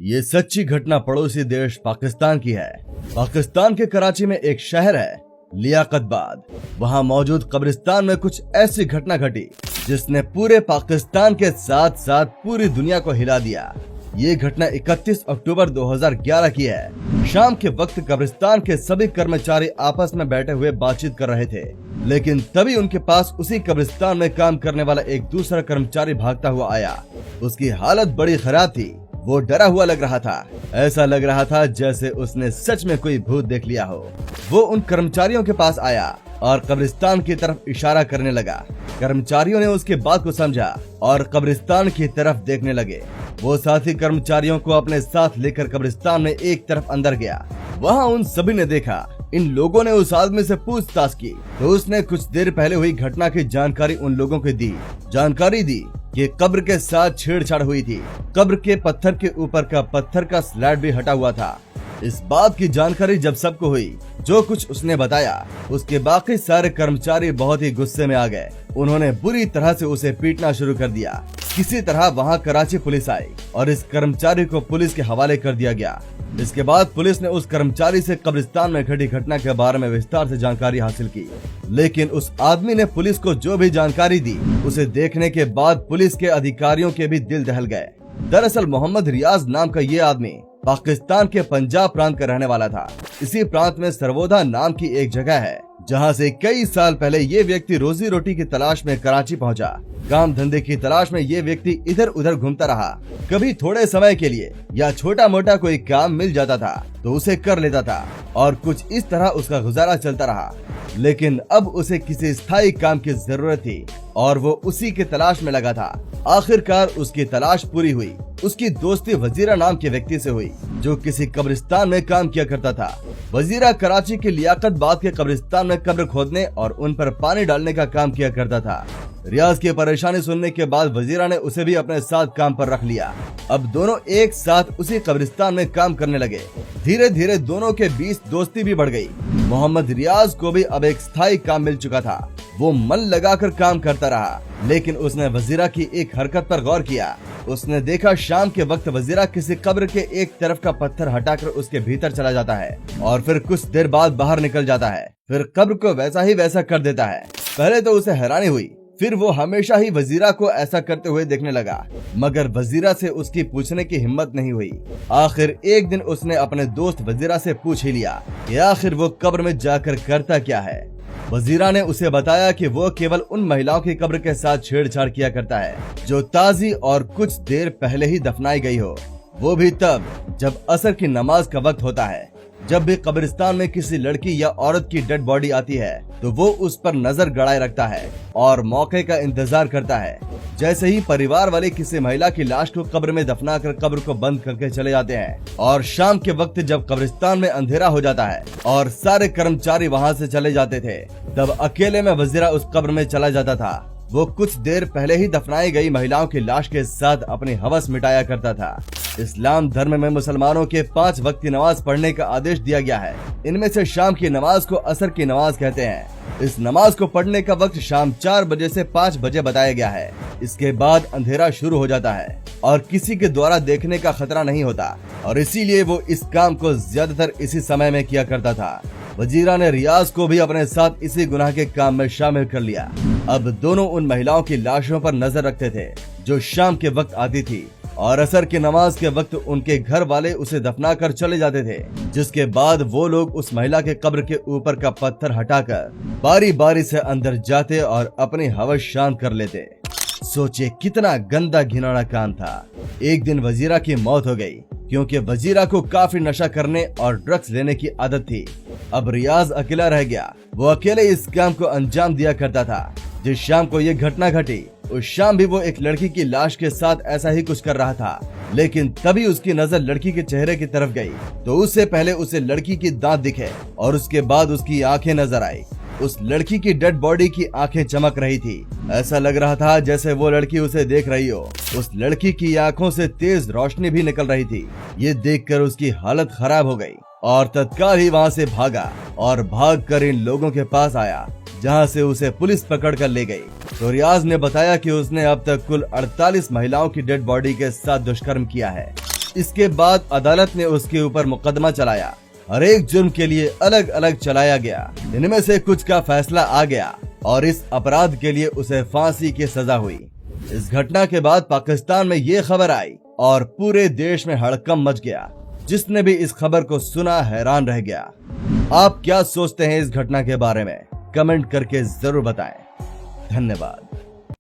ये सच्ची घटना पड़ोसी देश पाकिस्तान की है। पाकिस्तान के कराची में एक शहर है लियाकतबाद। वहाँ मौजूद कब्रिस्तान में कुछ ऐसी घटना घटी जिसने पूरे पाकिस्तान के साथ साथ पूरी दुनिया को हिला दिया। ये घटना 31 अक्टूबर 2011 की है। शाम के वक्त कब्रिस्तान के सभी कर्मचारी आपस में बैठे हुए बातचीत कर रहे थे, लेकिन तभी उनके पास उसी कब्रिस्तान में काम करने वाला एक दूसरा कर्मचारी भागता हुआ आया। उसकी हालत बड़ी खराब थी। वो डरा हुआ लग रहा था। ऐसा लग रहा था जैसे उसने सच में कोई भूत देख लिया हो। वो उन कर्मचारियों के पास आया और कब्रिस्तान की तरफ इशारा करने लगा। कर्मचारियों ने उसकी बात को समझा और कब्रिस्तान की तरफ देखने लगे। वो साथी कर्मचारियों को अपने साथ लेकर कब्रिस्तान में एक तरफ अंदर गया। वहाँ उन सभी ने देखा इन लोगों ने उस आदमी से पूछताछ की तो उसने कुछ देर पहले हुई घटना की जानकारी उन लोगों को दी। जानकारी दी कि कब्र के साथ छेड़छाड़ हुई थी। कब्र के पत्थर के ऊपर का पत्थर का स्लैब भी हटा हुआ था। इस बात की जानकारी जब सबको हुई, जो कुछ उसने बताया, उसके बाकी सारे कर्मचारी बहुत ही गुस्से में आ गए। उन्होंने बुरी तरह से उसे पीटना शुरू कर दिया। किसी तरह वहाँ कराची पुलिस आई और इस कर्मचारी को पुलिस के हवाले कर दिया गया। इसके बाद पुलिस ने उस कर्मचारी से कब्रिस्तान में घटी घटना के बारे में विस्तार से जानकारी हासिल की, लेकिन उस आदमी ने पुलिस को जो भी जानकारी दी, उसे देखने के बाद पुलिस के अधिकारियों के भी दिल दहल गए। दरअसल मोहम्मद रियाज नाम का ये आदमी पाकिस्तान के पंजाब प्रांत का रहने वाला था। इसी प्रांत में सरवोधा नाम की एक जगह है, जहां से कई साल पहले ये व्यक्ति रोजी रोटी की तलाश में कराची पहुंचा। काम धंधे की तलाश में ये व्यक्ति इधर उधर घूमता रहा। कभी थोड़े समय के लिए या छोटा मोटा कोई काम मिल जाता था तो उसे कर लेता था और कुछ इस तरह उसका गुजारा चलता रहा। लेकिन अब उसे किसी स्थायी काम की जरूरत थी और वो उसी की तलाश में लगा था। आखिरकार उसकी तलाश पूरी हुई। उसकी दोस्ती वजीरा नाम के व्यक्ति से हुई, जो किसी कब्रिस्तान में काम किया करता था। वजीरा कराची के लियाकतबाद के कब्रिस्तान में कब्र खोदने और उन पर पानी डालने का काम किया करता था। रियाज की परेशानी सुनने के बाद वजीरा ने उसे भी अपने साथ काम पर रख लिया। अब दोनों एक साथ उसी कब्रिस्तान में काम करने लगे। धीरे धीरे दोनों के बीच दोस्ती भी बढ़ गई। मोहम्मद रियाज को भी अब एक स्थायी काम मिल चुका था। वो मन लगाकर काम करता रहा, लेकिन उसने वजीरा की एक हरकत पर गौर किया। उसने देखा शाम के वक्त वजीरा किसी कब्र के एक तरफ का पत्थर हटाकर उसके भीतर चला जाता है और फिर कुछ देर बाद बाहर निकल जाता है। फिर कब्र को वैसा ही वैसा कर देता है। पहले तो उसे हैरानी हुई, फिर वो हमेशा ही वजीरा को ऐसा करते हुए देखने लगा, मगर वजीरा से उसकी पूछने की हिम्मत नहीं हुई। आखिर एक दिन उसने अपने दोस्त वजीरा से पूछ ही लिया कि आखिर वो कब्र में जाकर करता क्या है। वजीरा ने उसे बताया कि वो केवल उन महिलाओं की कब्र के साथ छेड़छाड़ किया करता है जो ताजी और कुछ देर पहले ही दफनाई गई हो, वो भी तब जब असर की नमाज का वक्त होता है। जब भी कब्रिस्तान में किसी लड़की या औरत की डेड बॉडी आती है तो वो उस पर नजर गड़ाए रखता है और मौके का इंतजार करता है। जैसे ही परिवार वाले किसी महिला की लाश को कब्र में दफना कर कब्र को बंद करके चले जाते हैं और शाम के वक्त जब कब्रिस्तान में अंधेरा हो जाता है और सारे कर्मचारी वहाँ से चले जाते थे, तब अकेले में वजीरा उस कब्र में चला जाता था। वो कुछ देर पहले ही दफनाई गई महिलाओं की लाश के साथ अपनी हवस मिटाया करता था। इस्लाम धर्म में मुसलमानों के 5 वक्त की नमाज पढ़ने का आदेश दिया गया है। इनमें से शाम की नमाज को असर की नमाज कहते हैं। इस नमाज को पढ़ने का वक्त शाम 4 बजे से 5 बजे बताया गया है। इसके बाद अंधेरा शुरू हो जाता है और किसी के द्वारा देखने का खतरा नहीं होता और इसीलिए वो इस काम को ज्यादातर इसी समय में किया करता था। वजीरा ने रियाज को भी अपने साथ इसी गुनाह के काम में शामिल कर लिया। अब दोनों उन महिलाओं की लाशों पर नजर रखते थे जो शाम के वक्त आती थी और असर की नमाज के वक्त उनके घर वाले उसे दफना कर चले जाते थे, जिसके बाद वो लोग उस महिला के कब्र के ऊपर का पत्थर हटाकर बारी बारी से अंदर जाते और अपनी हवस शांत कर लेते। सोचिए कितना गंदा घिनौना काम था। एक दिन वजीरा की मौत हो गई क्योंकि वजीरा को काफी नशा करने और ड्रग्स लेने की आदत थी। अब रियाज अकेला रह गया। वो अकेले इस काम को अंजाम दिया करता था। जिस शाम को ये घटना घटी, उस शाम भी वो एक लड़की की लाश के साथ ऐसा ही कुछ कर रहा था, लेकिन तभी उसकी नजर लड़की के चेहरे की तरफ गई तो उससे पहले उसे लड़की की दांत दिखे और उसके बाद उसकी आंखें नजर आई। उस लड़की की डेड बॉडी की आंखें चमक रही थी। ऐसा लग रहा था जैसे वो लड़की उसे देख रही हो। उस लड़की की आंखों से तेज रोशनी भी निकल रही थी। ये देखकर उसकी हालत खराब हो गई और तत्काल ही वहाँ से भागा और भागकर इन लोगों के पास आया, जहाँ से उसे पुलिस पकड़ कर ले गई। तो रियाज ने बताया कि उसने अब तक कुल 48 महिलाओं की डेड बॉडी के साथ दुष्कर्म किया है। इसके बाद अदालत ने उसके ऊपर मुकदमा चलाया। हर एक जुर्म के लिए अलग अलग चलाया गया। इनमें से कुछ का फैसला आ गया और इस अपराध के लिए उसे फांसी की सजा हुई। इस घटना के बाद पाकिस्तान में ये खबर आई और पूरे देश में हड़कंप मच गया। जिसने भी इस खबर को सुना हैरान रह गया। आप क्या सोचते हैं इस घटना के बारे में? कमेंट करके जरूर बताएं। धन्यवाद।